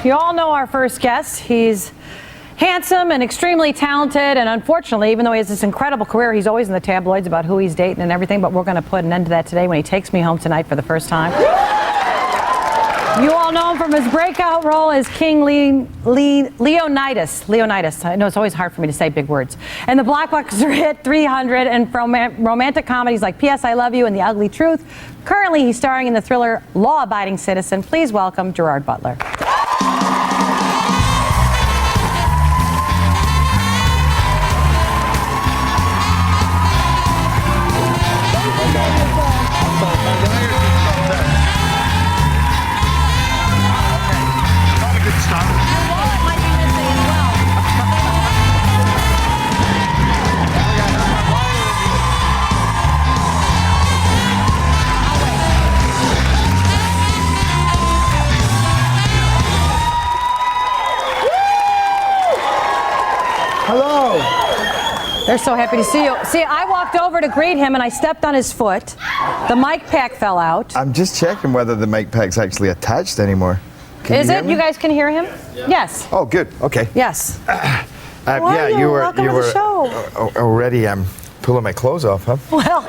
You all know our first guest. He's handsome and extremely talented, and unfortunately, even though he has this incredible career, he's always in the tabloids about who he's dating and everything, but we're going to put an end to that today when he takes me home tonight for the first time. You all know him from his breakout role as King Leonidas. Leonidas. I know it's always hard for me to say big words. And the blockbuster hit 300, and from romantic comedies like P.S. I Love You and The Ugly Truth. Currently, he's starring in the thriller Law Abiding Citizen. Please welcome Gerard Butler. Hello. They're so happy to see you. See, I walked over to greet him and I stepped on his foot. The mic pack fell out. I'm just checking whether the mic pack's actually attached anymore. Is it? You guys can hear him? Yeah. Yes. Oh, good. Okay. Yes. Yeah, you were Welcome to the show. Already pulling my clothes off, huh? Well,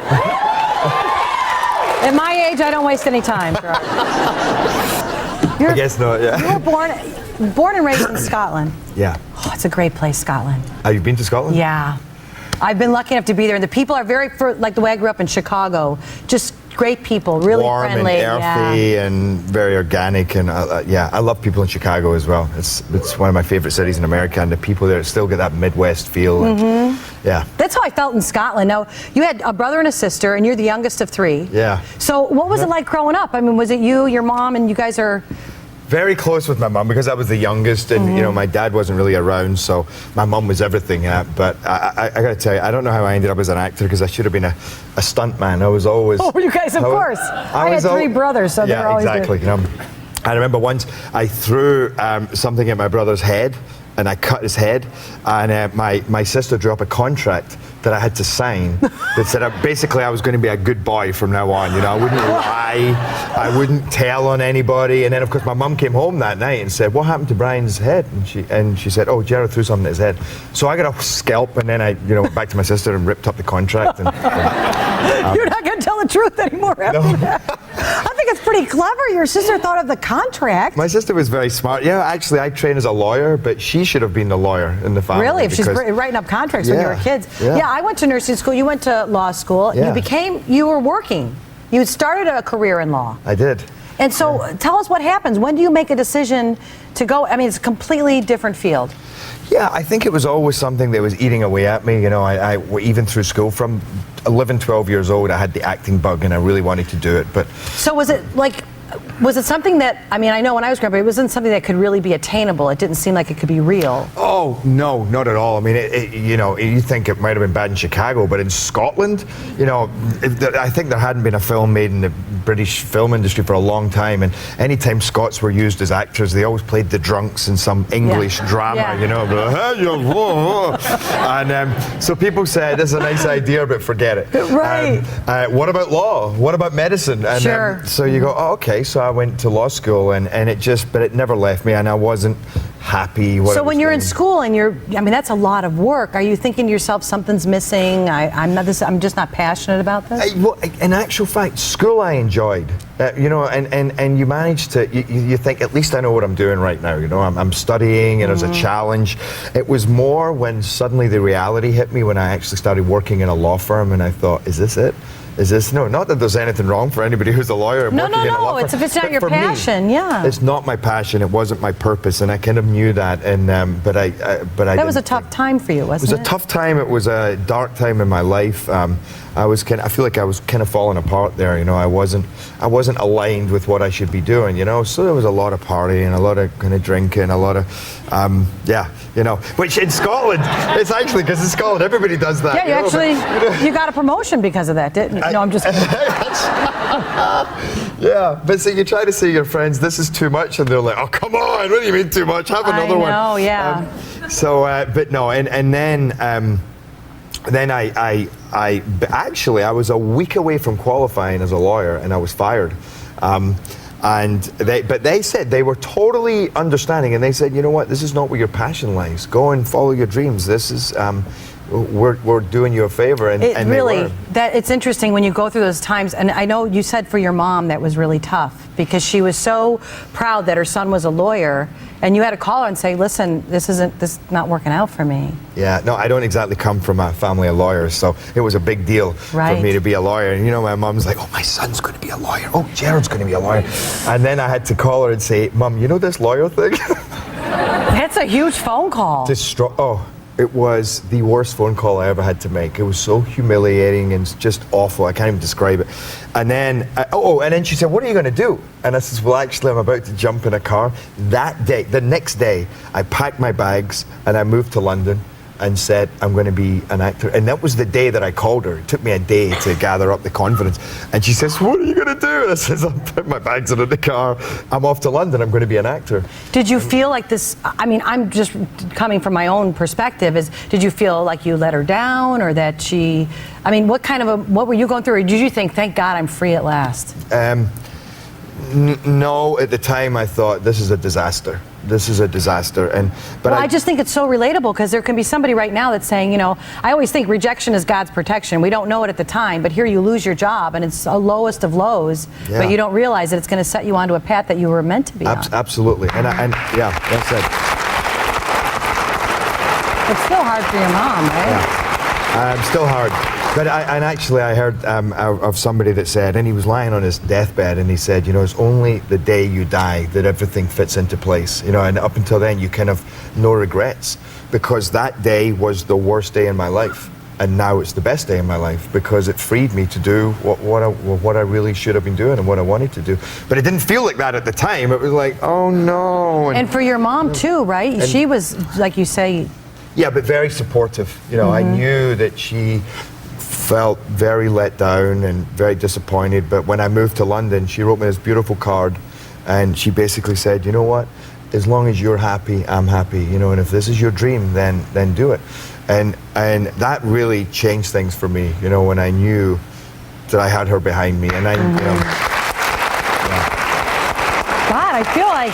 at my age, I don't waste any time. I guess not. Yeah. You were born and raised in Scotland. Yeah. Oh, it's a great place, Scotland. Have you been to Scotland? Yeah. I've been lucky enough to be there, and the people are very, like the way I grew up in Chicago, just great people, really warm friendly. And earthy and very organic, and yeah, I love people in Chicago as well. It's one of my favorite cities in America, and the people there still get that Midwest feel. And, yeah. That's how I felt in Scotland. Now, you had a brother and a sister, and you're the youngest of three. Yeah. So what was it like growing up? I mean, was it you, your mom, and you guys are... Very close with my mum because I was the youngest, and you know, my dad wasn't really around, so my mum was everything. But I got to tell you, I don't know how I ended up as an actor, because I should have been a stunt man. I was always. Oh, you guys, of course. I had three brothers, so they were always. Yeah, exactly. You know, I remember once I threw something at my brother's head, and I cut his head, and my sister drew up a contract that I had to sign that said basically I was going to be a good boy from now on. You know, I wouldn't lie, I wouldn't tell on anybody. And then of course my mum came home that night and said, "What happened to Brian's head?" And she said, "Oh, Gerard threw something at his head." So I got a scalp, and then I went back to my sister and ripped up the contract. And, you're not going to tell the truth anymore after that. I think it's pretty clever. Your sister thought of the contract. My sister was very smart. Yeah, actually, I trained as a lawyer, but she should have been the lawyer in the family. Really? If she's writing up contracts when you were kids. Yeah, I went to nursing school. You went to law school. Yeah. You were working. You started a career in law. I did. And so tell us what happens. When do you make a decision to go? I mean, it's a completely different field. Yeah, I think it was always something that was eating away at me. You know, I even through school, from 11, 12 years old, I had the acting bug, and I really wanted to do it. But so was it something that, I mean, I know when I was growing up, it wasn't something that could really be attainable. It didn't seem like it could be real. Oh, no, not at all. I mean, you know, you think it might have been bad in Chicago, but in Scotland, you know, I think there hadn't been a film made in the British film industry for a long time, and anytime Scots were used as actors, they always played the drunks in some English drama, you know. And so people said, "This is a nice idea, but forget it." Right. What about law? What about medicine? And sure. So you go, "Oh, okay." So I went to law school, and but it never left me, and I wasn't happy. So when you're in school and I mean, that's a lot of work. Are you thinking to yourself, something's missing? I'm just not passionate about this? Well, in actual fact, school I enjoyed. You know, and you manage to, you think, at least I know what I'm doing right now. You know, I'm studying, and it was a challenge. It was more when suddenly the reality hit me when I actually started working in a law firm, and I thought, is this it? Is this, no, not that there's anything wrong for anybody who's a lawyer. No, it's if it's not your passion, yeah. It's not my passion, it wasn't my purpose, and I kind of knew that, and but I That was a tough time for you, wasn't it? It was a tough time, it was a dark time in my life. I feel like I was kind of falling apart there, you know. I wasn't aligned with what I should be doing, you know. So there was a lot of partying, a lot of kind of drinking, a lot of, you know. Which in Scotland, it's actually, because in Scotland everybody does that. Yeah, you got a promotion because of that, didn't you? No, I'm just kidding. Yeah, but so you try to say to your friends, "This is too much," and they're like, "Oh, come on, what do you mean too much? Have another one." I know, yeah. But no, and then I was a week away from qualifying as a lawyer, and I was fired. But they said they were totally understanding, and they said, you know what, this is not where your passion lies. Go and follow your dreams. This is, we're doing you a favor, and they really, were. that it's interesting when you go through those times, and I know you said for your mom that was really tough because she was so proud that her son was a lawyer, and you had to call her and say, listen, this is not working out for me. Yeah, no, I don't exactly come from a family of lawyers, so it was a big deal for me to be a lawyer. And you know, my mom's like, oh, my son's going to be a lawyer. Oh, Gerard's going to be a lawyer. And then I had to call her and say, Mom, you know this lawyer thing? That's a huge phone call. It was the worst phone call I ever had to make. It was so humiliating and just awful. I can't even describe it. And then, and then she said, what are you going to do? And I said, well, actually, I'm about to jump in a car. That day, the next day, I packed my bags and I moved to London and said, I'm going to be an actor. And that was the day that I called her. It took me a day to gather up the confidence. And she says, what are you going to do? And I says, I'll put my bags in the car. I'm off to London. I'm going to be an actor. Did you feel like this, I mean, I'm just coming from my own perspective, did you feel like you let her down, or that she, I mean, what were you going through? Or did you think, thank God I'm free at last? No, at the time I thought, this is a disaster. This is a disaster. But I just think it's so relatable, because there can be somebody right now that's saying, you know, I always think rejection is God's protection. We don't know it at the time, but here you lose your job and it's a lowest of lows, but you don't realize that it's going to set you onto a path that you were meant to be on. Absolutely. And yeah, that's it. It's still hard for your mom, right? Yeah. Still hard. But I heard of somebody that said, and he was lying on his deathbed, and he said, you know, it's only the day you die that everything fits into place. You know, and up until then, you kind of no regrets, because that day was the worst day in my life, and now it's the best day in my life, because it freed me to do what I really should have been doing and what I wanted to do. But it didn't feel like that at the time. It was like, oh no. And for your mom too, right? She was, like you say. Yeah, but very supportive. You know, I knew that she felt very let down and very disappointed, but when I moved to London, she wrote me this beautiful card, and she basically said, you know what, as long as you're happy, I'm happy, you know, and if this is your dream, then do it. And that really changed things for me, you know, when I knew that I had her behind me. And you know, God, I feel like,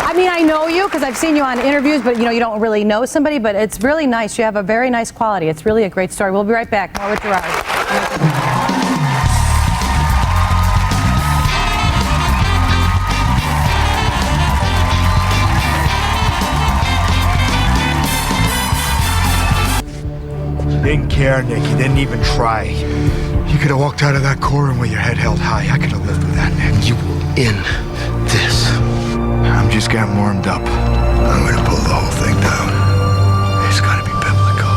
I mean, I know you because I've seen you on interviews, but you know, you don't really know somebody, but it's really nice. You have a very nice quality. It's really a great story. We'll be right back. More with Gerard. You didn't care, Nick. You didn't even try. You could have walked out of that courtroom with your head held high. I could have lived with that, Nick. You will end this. I'm just getting warmed up. I'm gonna pull the whole thing down. It's gotta be biblical.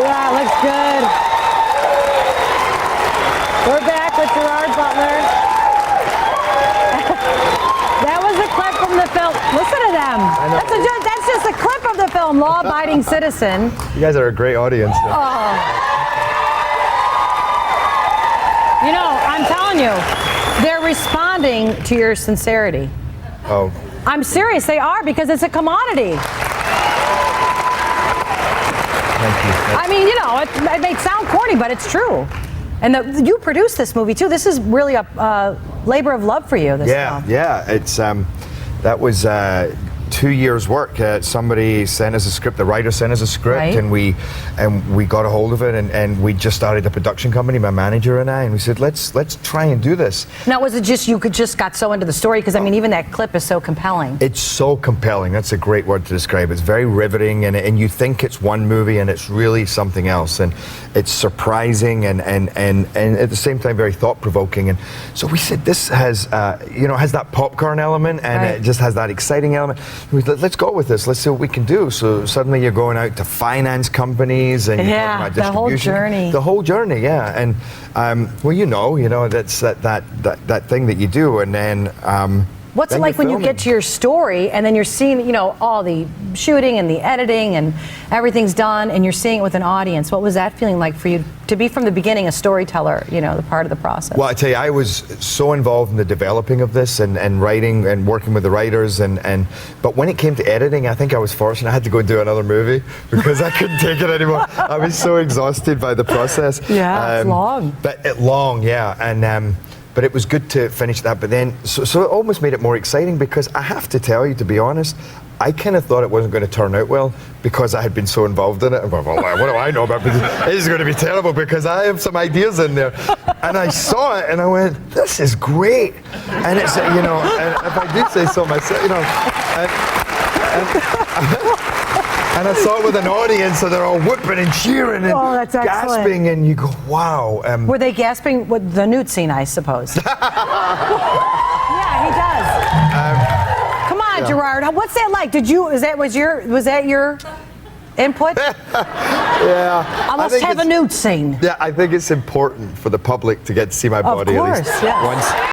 Yeah, looks good. We're back with Gerard Butler. That was a clip from the film. Listen to them. That's just a clip of the film, Law Abiding Citizen. you guys are a great audience. You know, I'm telling you, they're responding to your sincerity. Oh. I'm serious, they are, because it's a commodity. Thank you. I mean, you know, it may sound corny, but it's true. And you produced this movie too. This is really a labor of love for you. This film. Yeah. It's that was 2 years' work. Somebody sent us a script. The writer sent us a script, Right. and we got a hold of it, and we just started a production company, my manager and I, and we said, let's try and do this. Now, was it just you just got so into the story? Because I mean, even that clip is so compelling. It's so compelling. That's a great word to describe. It's very riveting, and you think it's one movie, and it's really something else. And it's surprising, and at the same time very thought-provoking. And so we said, this has has that popcorn element, and Right. it just has that exciting element. We said, let's go with this. Let's see what we can do. So suddenly you're going out to finance companies, and you're talking about the whole distribution. journey. The whole journey, yeah. And well, you know, that's that thing that you do, and then. What's it then like you're when you filming. get to your story and then you're seeing, you know, all the shooting and the editing and everything's done and you're seeing it with an audience? What was that feeling like for you to be from the beginning a storyteller, you know, the part of the process? Well, I tell you, I was so involved in the developing of this and writing and working with the writers but when it came to editing, I think I was fortunate. I had to go and do another movie because I couldn't take it anymore. I was so exhausted by the process. Yeah, it's long. Long, yeah. And but it was good to finish that. But then, so it almost made it more exciting because I have to tell you, to be honest, I kind of thought it wasn't going to turn out well because I had been so involved in it. I'm going, well, what do I know about this? This is going to be terrible because I have some ideas in there. And I saw it and I went, this is great. And it's, you know, and if I do say so myself, you know, and I saw it with an audience, so they're all whooping and cheering and that's excellent. gasping, and you go, wow. Were they gasping with the nude scene, I suppose? Yeah, he does. Come on, Gerard. What's that like? Was that your input? Yeah. I must have a nude scene. Yeah, I think it's important for the public to get to see my body. Of at least course, yes. once.